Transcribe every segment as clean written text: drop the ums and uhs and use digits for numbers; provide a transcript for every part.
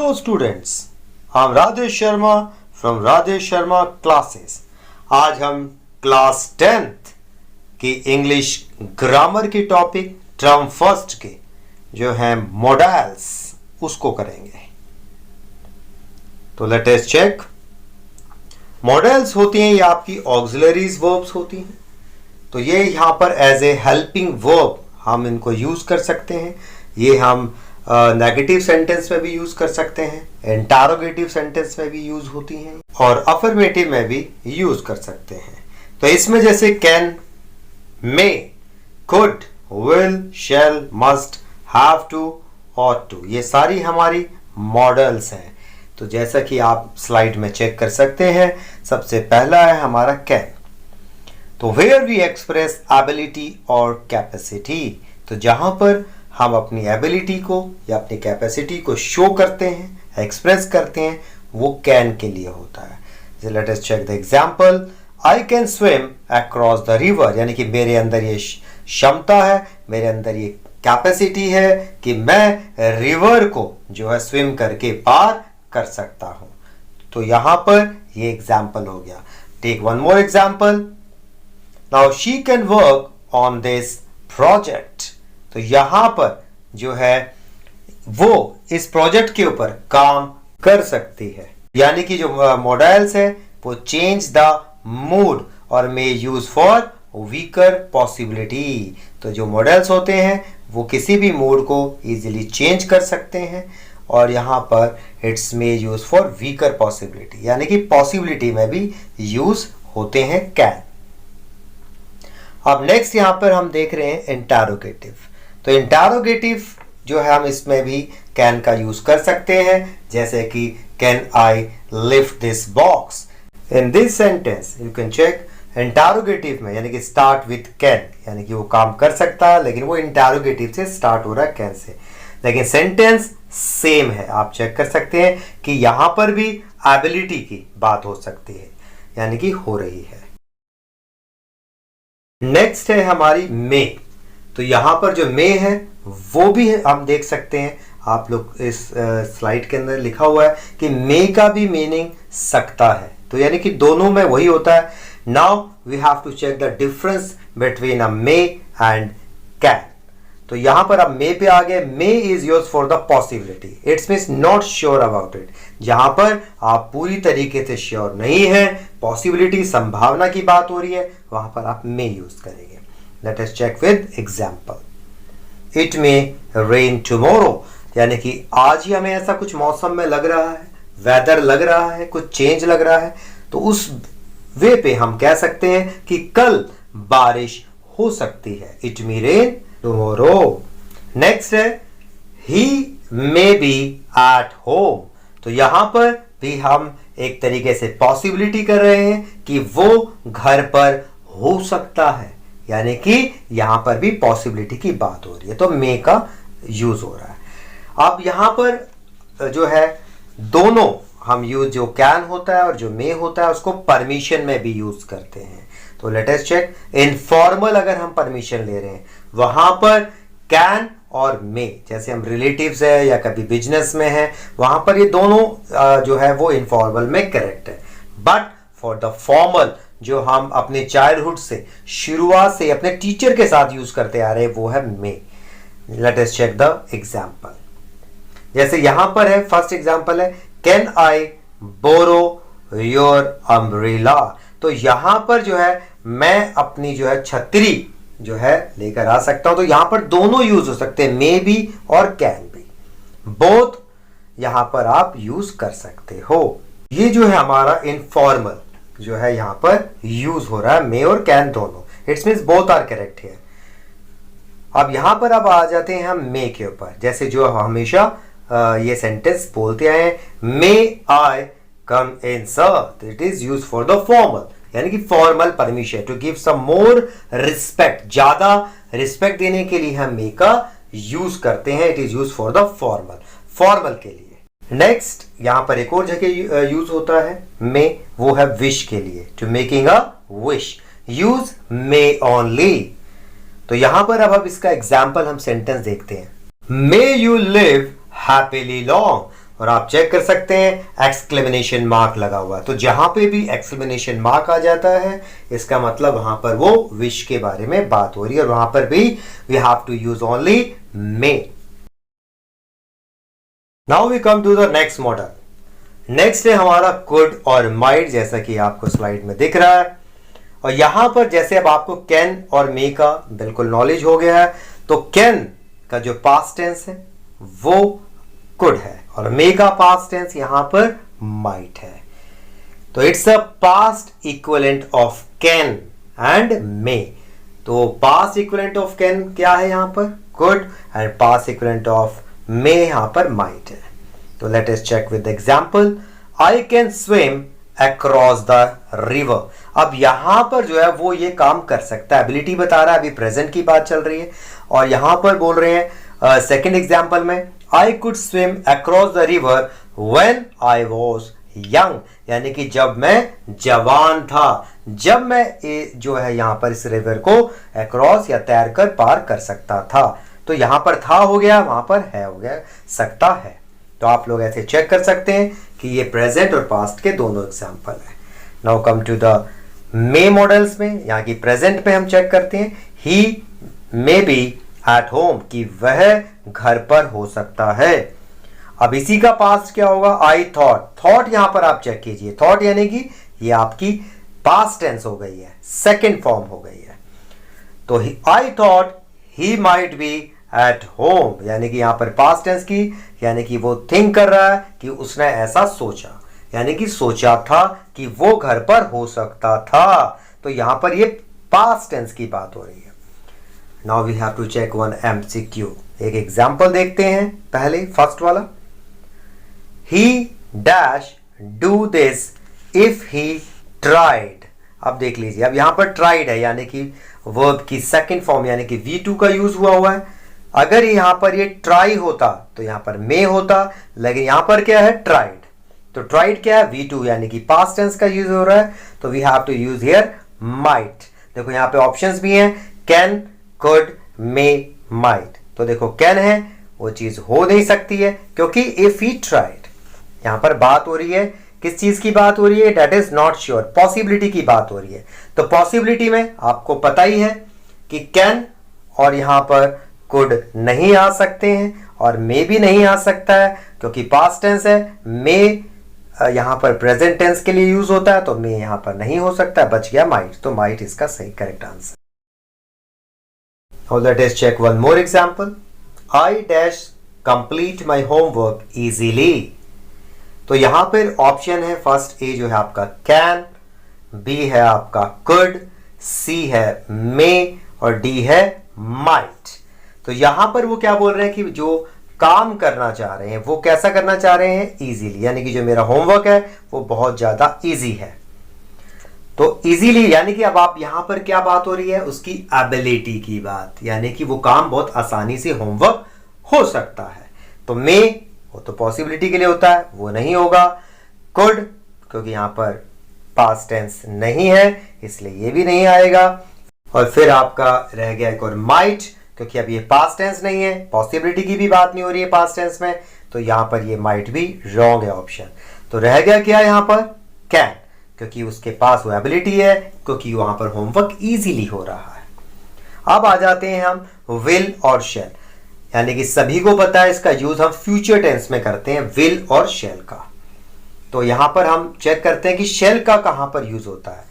Hello students, I'm Rajesh Sharma from Rajesh Sharma Classes। आज हम class 10th की English grammar की topic term first के जो है मॉडल्स उसको करेंगे। तो लेट अस चेक। मॉडल्स होती हैं ये आपकी ऑक्सिलरीज वर्ब्स होती हैं, तो ये यहाँ पर एज ए हेल्पिंग वर्ब हम इनको यूज कर सकते हैं। ये हम नेगेटिव सेंटेंस में भी यूज कर सकते हैं, इंटरोगेटिव सेंटेंस में भी यूज होती हैं और अफर्मेटिव में भी यूज कर सकते हैं। तो इसमें जैसे can, may, could, will, shall, must, have to, ought to, ये सारी हमारी मॉडल्स हैं। तो जैसा कि आप स्लाइड में चेक कर सकते हैं, सबसे पहला है हमारा कैन। तो वेयर वी एक्सप्रेस एबिलिटी और कैपेसिटी, तो जहां पर हम अपनी एबिलिटी को या अपनी कैपेसिटी को शो करते हैं, एक्सप्रेस करते हैं, वो कैन के लिए होता है। Let us check the example. I can swim across the river, यानी कि मेरे अंदर ये क्षमता है, मेरे अंदर ये कैपेसिटी है कि मैं रिवर को जो है स्विम करके पार कर सकता हूं। तो यहां पर ये एग्जांपल हो गया। Take one more example. Now she can work on this project, तो यहां पर जो है वो इस प्रोजेक्ट के ऊपर काम कर सकती है, यानी कि जो मॉडल्स है वो चेंज द मूड और मे यूज फॉर वीकर पॉसिबिलिटी। तो जो मॉडल्स होते हैं वो किसी भी मूड को इजीली चेंज कर सकते हैं और यहां पर it's may use for weaker possibility, यानी कि पॉसिबिलिटी में भी यूज होते हैं कैन। अब नेक्स्ट यहां पर हम देख रहे हैं इंटरोगेटिव। तो इंटरोगेटिव जो है हम इसमें भी कैन का यूज कर सकते हैं, जैसे कि can I lift this box. In this sentence you can check interrogative में, यानी कि स्टार्ट विथ कैन, यानी कि वो काम कर सकता है लेकिन वो इंटरोगेटिव से स्टार्ट हो रहा है, कैन से, लेकिन सेंटेंस सेम है। आप चेक कर सकते हैं कि यहां पर भी एबिलिटी की बात हो सकती है, यानी कि हो रही है। नेक्स्ट है हमारी मे। तो यहां पर जो मे है वो भी हम देख सकते हैं, आप लोग इस स्लाइड के अंदर लिखा हुआ है कि मे का भी मीनिंग सकता है, तो यानी कि दोनों में वही होता है। Now we have to check the difference between a may and can. तो यहां पर अब मे पे आ गए। May is use for the possibility, it's means not sure about it. जहां पर आप पूरी तरीके से श्योर नहीं है, पॉसिबिलिटी संभावना की बात हो रही है, वहां पर आप मे यूज करेंगे। Let us check with example. It may rain tomorrow, यानी कि आज ही हमें ऐसा कुछ मौसम में लग रहा है, वेदर लग रहा है, कुछ चेंज लग रहा है, तो उस वे पे हम कह सकते हैं कि कल बारिश हो सकती है। It may rain tomorrow. Next है ही मे बी एट होम। तो यहां पर भी हम एक तरीके से पॉसिबिलिटी कर रहे हैं कि वो घर पर हो सकता है, यानी कि यहां पर भी पॉसिबिलिटी की बात हो रही है, तो मे का यूज हो रहा है। अब यहां पर जो है दोनों हम यूज, जो कैन होता है और जो मे होता है, उसको परमिशन में भी यूज करते हैं। तो लेट अस चेक। इनफॉर्मल अगर हम परमिशन ले रहे हैं, वहां पर कैन और मे, जैसे हम रिलेटिव्स है या कभी बिजनेस में है, वहां पर ये दोनों जो है वो इनफॉर्मल में करेक्ट है। बट फॉर द फॉर्मल, जो हम अपने चाइल्डहुड से, शुरुआत से अपने टीचर के साथ यूज करते आ रहे हैं, वो है may. Let us check the example. जैसे यहां पर है, फर्स्ट एग्जांपल है can I borrow your umbrella. तो यहां पर जो है मैं अपनी जो है छतरी जो है लेकर आ सकता हूं, तो यहां पर दोनों यूज हो सकते हैं, मे भी और कैन भी, बोथ यहां पर आप यूज कर सकते हो। ये जो है हमारा इनफॉर्मल जो है यहां पर यूज हो रहा है, मे और कैन दोनों। It's means both are correct here. अब यहां पर अब आ जाते हैं हम मे के ऊपर, जैसे जो हमेशा ये सेंटेंस बोलते आए हैं, may I come in sir. It is use for the formal, यानी कि formal permission to give some more respect, ज्यादा रिस्पेक्ट देने के लिए हम मे का यूज करते हैं। It is use for the formal, formal के लिए। नेक्स्ट यहां पर एक और जगह यूज होता है मे, वो है विश के लिए, to making a wish, use may only. तो यहां पर अब इसका एग्जाम्पल हम सेंटेंस देखते हैं। May you live happily long, और आप चेक कर सकते हैं एक्सक्लेमेशन मार्क लगा हुआ है। तो जहां पे भी एक्सक्लेमेशन मार्क आ जाता है इसका मतलब वहां पर वो विश के बारे में बात हो रही है, और वहां पर भी we have to use only may. Now we come to the next modal. Next है हमारा कुड और माइट, जैसा कि आपको स्लाइड में दिख रहा है। और यहां पर जैसे अब आपको कैन और मे का बिल्कुल नॉलेज हो गया है, तो कैन का जो पास्ट टेंस है वो कुड है और मे का पास्ट टेंस यहां पर माइट है। तो it's a past equivalent of can and may. तो पास्ट इक्विवेलेंट ऑफ कैन क्या है यहां पर? Could, and past equivalent of may यहां पर माइट है। तो let us check with example. I can swim across the river. अब यहां पर जो है वो ये काम कर सकता है, एबिलिटी बता रहा है, अभी प्रेजेंट की बात चल रही है। और यहां पर बोल रहे हैं सेकंड एग्जांपल में, I could swim across the river when I was young, यानी कि जब मैं जवान था, जब मैं जो है यहां पर इस रिवर को अक्रॉस या तैर कर पार कर सकता था। तो यहां पर था हो गया, वहां पर है हो गया, सकता है। तो आप लोग ऐसे चेक कर सकते हैं कि ये प्रेजेंट और पास्ट के दोनों एग्जांपल है। Now come to the may modals में, यहाँ की प्रेजेंट में हम चेक करते हैं। He may be at home, कि वह घर पर हो सकता है। अब इसी का पास्ट क्या होगा? I thought. थॉट यहां पर आप चेक कीजिए, थॉट यानी कि ये आपकी पास्ट टेंस हो गई है, सेकंड फॉर्म हो गई है। तो I thought he might be at home, यानी कि यहां पर पास्ट टेंस की, यानी कि वो थिंक कर रहा है कि उसने ऐसा सोचा, यानी कि सोचा था कि वो घर पर हो सकता था। तो यहां पर ये पास्ट टेंस की बात हो रही है। Now we have to check one MCQ। एक एग्जांपल देखते हैं पहले, फर्स्ट वाला। He dash do this if he tried. अब देख लीजिए, अब यहां पर ट्राइड है, यानी कि वर्ब की सेकंड फॉर्म, यानी कि V2 का यूज हुआ है। अगर यहां पर ये ट्राई होता तो यहां पर मे होता, लेकिन यहां पर क्या है? ट्राइड। तो ट्राइड क्या है? V2, यानी कि पास्ट टेंस का यूज हो रहा है। तो we have to use here might. देखो यहां पे ऑप्शंस भी हैं, कैन, कुड, मे, माइट। तो देखो कैन है, वो चीज हो नहीं सकती है क्योंकि इफ ही ट्राइड। यहां पर बात हो रही है, किस चीज की बात हो रही है? That is not sure, possibility की बात हो रही है। तो पॉसिबिलिटी में आपको पता ही है कि कैन और यहां पर कुड नहीं आ सकते हैं और मे भी नहीं आ सकता है क्योंकि पास्ट टेंस है। मे यहां पर प्रेजेंट टेंस के लिए यूज होता है, तो मे यहां पर नहीं हो सकता है, बच गया माइट। तो माइट इसका सही correct answer. Now let us check one more example. I dash complete my homework easily. तो यहां पर ऑप्शन है, फर्स्ट ए जो है आपका कैन, बी है आपका कुड, सी है मे और डी है माइट। तो यहां पर वो क्या बोल रहे हैं कि जो काम करना चाह रहे हैं वो कैसा करना चाह रहे हैं? इजीली, यानी कि जो मेरा होमवर्क है वो बहुत ज्यादा इजी है। तो इजीली यानी कि अब आप यहां पर क्या बात हो रही है? उसकी एबिलिटी की बात, यानी कि वो काम बहुत आसानी से होमवर्क हो सकता है। तो मे वो तो पॉसिबिलिटी के लिए होता है, वो नहीं होगा। कुड क्योंकि यहां पर पास्ट टेंस नहीं है इसलिए ये भी नहीं आएगा। और फिर आपका रह गया एक और माइट, क्योंकि अब ये पास्ट टेंस नहीं है, पॉसिबिलिटी की भी बात नहीं हो रही है पास्ट टेंस में, तो यहां पर ये माइट भी रॉन्ग है ऑप्शन। तो रह गया क्या यहां पर? कैन, क्योंकि उसके पास वो एबिलिटी है, क्योंकि वहां पर होमवर्क इजीली हो रहा है। अब आ जाते हैं हम विल और शैल, यानी कि सभी को पता है इसका यूज हम फ्यूचर टेंस में करते हैं, विल और शैल का। तो यहां पर हम चेक करते हैं कि शैल का कहां पर यूज होता है।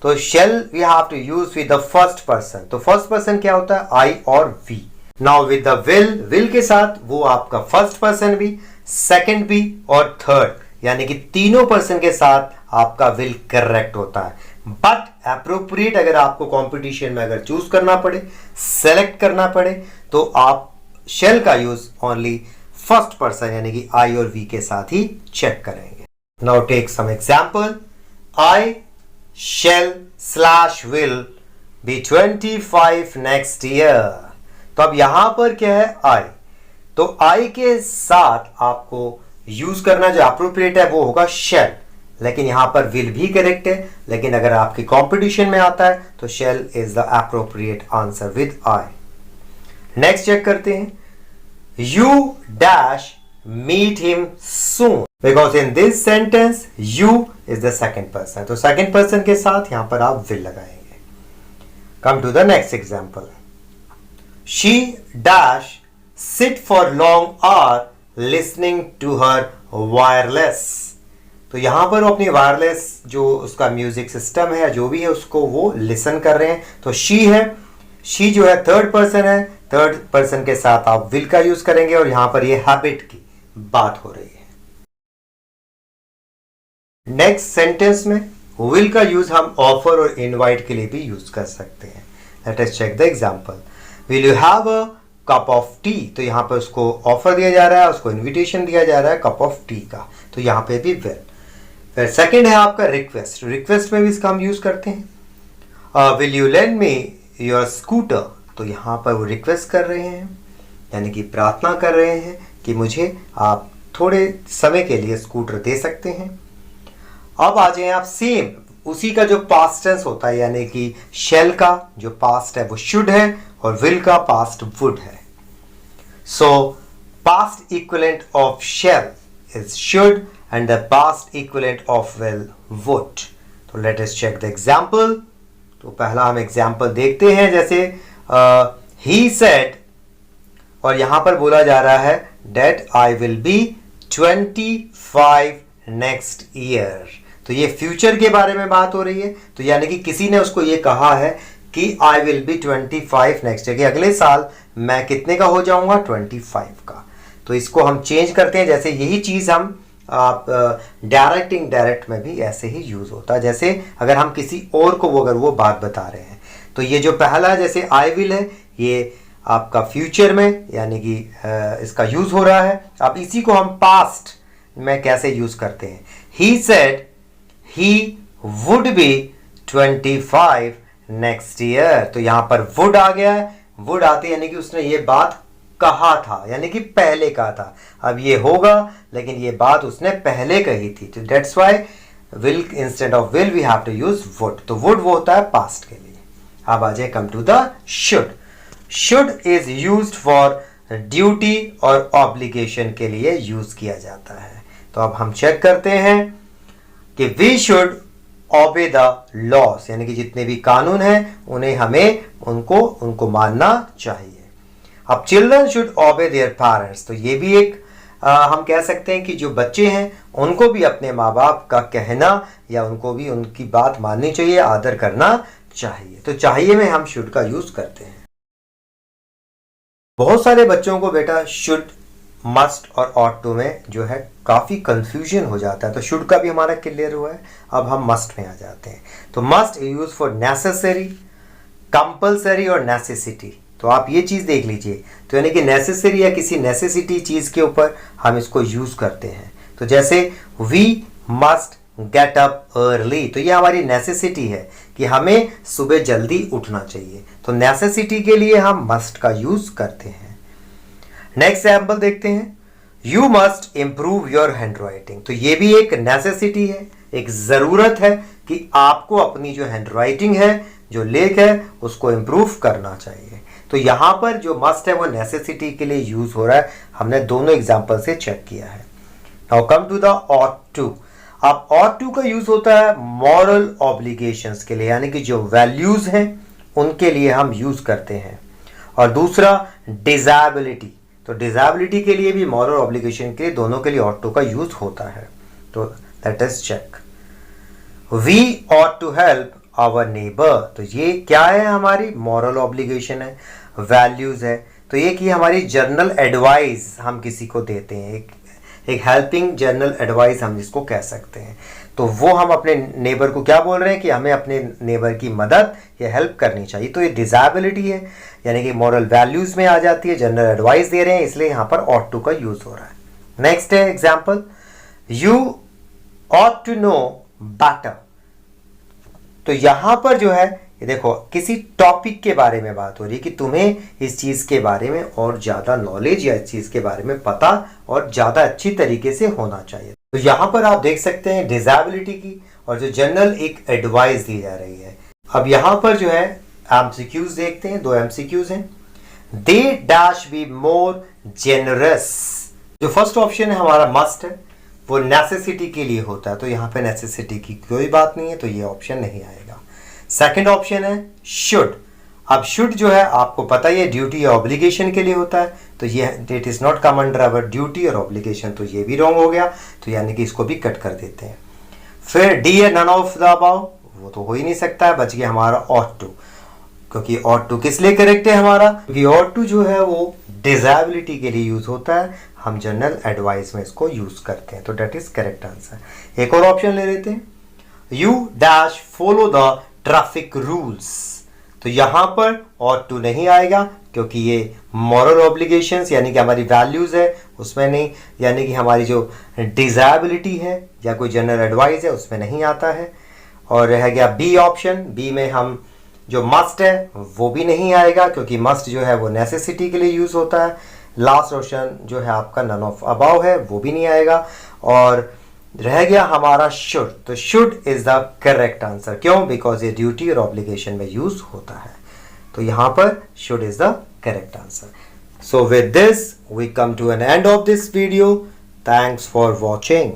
तो shall we have to use with the first person. तो फर्स्ट पर्सन क्या होता है? आई और we. Now with the will, will के साथ वो आपका फर्स्ट पर्सन भी, सेकंड भी और थर्ड, यानी कि तीनों पर्सन के साथ आपका विल करेक्ट होता है। बट एप्रोप्रिएट अगर आपको कंपटीशन में अगर चूज करना पड़े, सेलेक्ट करना पड़े, तो आप शेल का यूज ओनली फर्स्ट पर्सन यानी कि आई और वी के साथ ही चेक करेंगे। Now take some example. I shall slash will be 25 next year. तो अब यहां पर क्या है? आई। तो आई के साथ आपको यूज करना जो अप्रोप्रिएट है वो होगा शेल, लेकिन यहां पर विल भी करेक्ट है, लेकिन अगर आपकी कंपटीशन में आता है तो shall is the appropriate answer with I. Next check करते हैं। You dash meet him soon, because in this sentence you is the second person. तो second person के साथ यहां पर आप will लगाएंगे. Come to the next example. She dash sit for long hour listening to her wireless. तो यहां पर वो अपनी वायरलेस जो उसका म्यूजिक सिस्टम है जो भी है उसको वो लिसन कर रहे हैं. तो she है, she जो है थर्ड पर्सन है, थर्ड पर्सन के साथ आप will का यूज करेंगे और यहां पर ये हैबिट की बात हो रही है. नेक्स्ट सेंटेंस में will का यूज हम ऑफर और इनवाइट के लिए भी यूज कर सकते हैं. Let us check the example. Will you have a cup of tea. तो यहां पर उसको ऑफर दिया जा रहा है, उसको इनविटेशन दिया जा रहा है कप ऑफ टी का. तो यहां पे भी will. फिर सेकंड है आपका रिक्वेस्ट. रिक्वेस्ट में भी इसका हम यूज करते हैं. Will you lend me your scooter. तो यहां पर वो रिक्वेस्ट कर रहे हैं, यानी कि प्रार्थना कर रहे हैं कि मुझे आप थोड़े समय के लिए स्कूटर दे सकते हैं. अब आ जाए आप सेम उसी का जो पास्ट टेंस होता है, यानी कि शेल का जो पास्ट है वो शुड है और विल का पास्ट वुड है. So past equivalent of shall is should and the past equivalent of will would. तो let us check the example. तो पहला हम एग्जांपल देखते हैं. जैसे ही सेड और यहां पर बोला जा रहा है that I will be 25 next year. तो ये फ्यूचर के बारे में बात हो रही है. तो यानी कि किसी ने उसको ये कहा है कि I will be 25 next year, कि अगले साल मैं कितने का हो जाऊंगा, 25 का. तो इसको हम चेंज करते हैं. जैसे यही चीज हम आप डायरेक्ट इनडायरेक्ट में भी ऐसे ही यूज होता है. जैसे अगर हम किसी और को अगर वो बात बता रहे हैं तो ये जो पहला है जैसे I will है, ये आपका फ्यूचर में यानी कि इसका यूज हो रहा है. अब इसी को हम पास्ट में कैसे यूज करते हैं. He said he would be 25 next year. तो यहां पर वुड आ गया है. वुड आते यानी कि उसने ये बात कहा था, यानी कि पहले कहा था. अब ये होगा लेकिन ये बात उसने पहले कही थी. तो that's why will instead of will we have to use would. तो वुड वो होता है पास्ट के लिए. अब आ जाए come to the should. Should is used for duty और ऑब्लिगेशन के लिए यूज किया जाता है. तो अब हम चेक करते हैं कि we should obey the laws, यानी कि जितने भी कानून हैं उन्हें हमें उनको मानना चाहिए. अब चिल्ड्रन शुड ओबे देयर पेरेंट्स. तो ये भी एक हम कह सकते हैं कि जो बच्चे हैं उनको भी अपने माँ बाप का कहना या उनको भी उनकी बात माननी चाहिए, आदर करना चाहिए. तो चाहिए में हम शुड का यूज करते हैं. बहुत सारे बच्चों को बेटा शुड, मस्ट और ऑट टू में जो है काफी कंफ्यूजन हो जाता है. तो शुड का भी हमारा क्लियर हुआ है. अब हम मस्ट में आ जाते हैं. तो must use for necessary, compulsory और नेसेसिटी. तो आप ये चीज देख लीजिए. तो यानी कि नेसेसरी या किसी नेसेसिटी चीज के ऊपर हम इसको यूज करते हैं. तो जैसे we must get up early. तो ये हमारी नेसेसिटी है कि हमें सुबह जल्दी उठना चाहिए. तो नेसेसिटी के लिए हम मस्ट का यूज करते हैं. नेक्स्ट एग्जांपल देखते हैं. You must improve your handwriting. तो ये भी एक नेसेसिटी है, एक जरूरत है कि आपको अपनी जो हैंडराइटिंग है, जो लेख है, उसको इंप्रूव करना चाहिए. तो यहां पर जो मस्ट है वो नेसेसिटी के लिए यूज हो रहा है. हमने दोनों एग्जांपल से चेक किया है. Now come to the ought to. अब ऑट टू का यूज होता है मॉरल ऑब्लिगेशंस के लिए, यानी कि जो वैल्यूज हैं उनके लिए हम यूज करते हैं. और दूसरा डिसेबिलिटी. तो डिसेबिलिटी के लिए भी मॉरल ऑब्लिगेशन के लिए दोनों के लिए ऑट टू का यूज होता है. तो let us check. We ought to help our neighbour. तो ये क्या है, हमारी मॉरल ऑब्लिगेशन है, वैल्यूज है. तो ये कि हमारी जर्नल एडवाइस हम किसी को देते हैं, एक हेल्पिंग जर्नल एडवाइस हम जिसको कह सकते हैं. तो वो हम अपने नेबर को क्या बोल रहे हैं कि हमें अपने नेबर की मदद या हेल्प करनी चाहिए. तो ये डिसेबिलिटी है, यानी कि मॉरल वैल्यूज में आ जाती है, जनरल एडवाइस दे रहे हैं, इसलिए यहां पर ऑट टू का यूज हो रहा है. नेक्स्ट है example. You ought to know better. तो यहां पर जो है ये देखो किसी टॉपिक के बारे में बात हो रही है कि तुम्हें इस चीज के बारे में और ज्यादा नॉलेज या इस चीज के बारे में पता और ज्यादा अच्छी तरीके से होना चाहिए. तो यहां पर आप देख सकते हैं डिसेबिलिटी की और जो जनरल एक एडवाइस दी जा रही है. अब यहां पर जो है एमसीक्यूज देखते हैं. 2 एमसीक्यूज हैं. They dash be more generous जो फर्स्ट ऑप्शन है हमारा मस्ट है, वो नेसेसिटी के लिए होता है, तो यहाँ पे नेसेसिटी की कोई बात नहीं है, तो ये ऑप्शन नहीं आएगा। सेकंड ऑप्शन है शुड। अब शुड जो है आपको पता ही है ड्यूटी या ऑब्लिगेशन के लिए होता है, तो ये it is not come under our duty और ऑब्लिगेशन, तो ये भी रॉन्ग हो गया, तो यानी कि इसको भी कट कर देते हैं। फिर डी है नन ऑफ द अबव, वो तो हो ही नहीं सकता है, बच गया हमारा ऑट टू, क्योंकि ऑट टू किस लिए करेक्ट है हमारा, क्योंकि ऑट टू जो है वो डिसेबिलिटी के लिए यूज होता है, हम जनरल एडवाइस में इसको यूज करते हैं, तो डेट इज करेक्ट आंसर। एक और ऑप्शन ले लेते हैं, you dash follow the traffic rules, तो यहां पर ऑट टू नहीं आएगा, क्योंकि ये मॉरल ऑब्लिगेशंस यानी कि हमारी वैल्यूज है उसमें नहीं, यानी कि हमारी जो डिसेबिलिटी है या कोई जनरल एडवाइस है उसमें नहीं आता है। और रह गया बी ऑप्शन, बी में हम जो मस्ट है वो भी नहीं आएगा, क्योंकि मस्ट जो है वो नेसेसिटी के लिए यूज होता है। लास्ट ऑप्शन जो है आपका नन ऑफ अबव है, वो भी नहीं आएगा। और रह गया हमारा शुड, तो should is the correct answer, क्यों, बिकॉज ये ड्यूटी और ऑब्लिगेशन में यूज होता है, तो यहां पर should is the correct answer. So with this we come to an end of this video. Thanks for watching.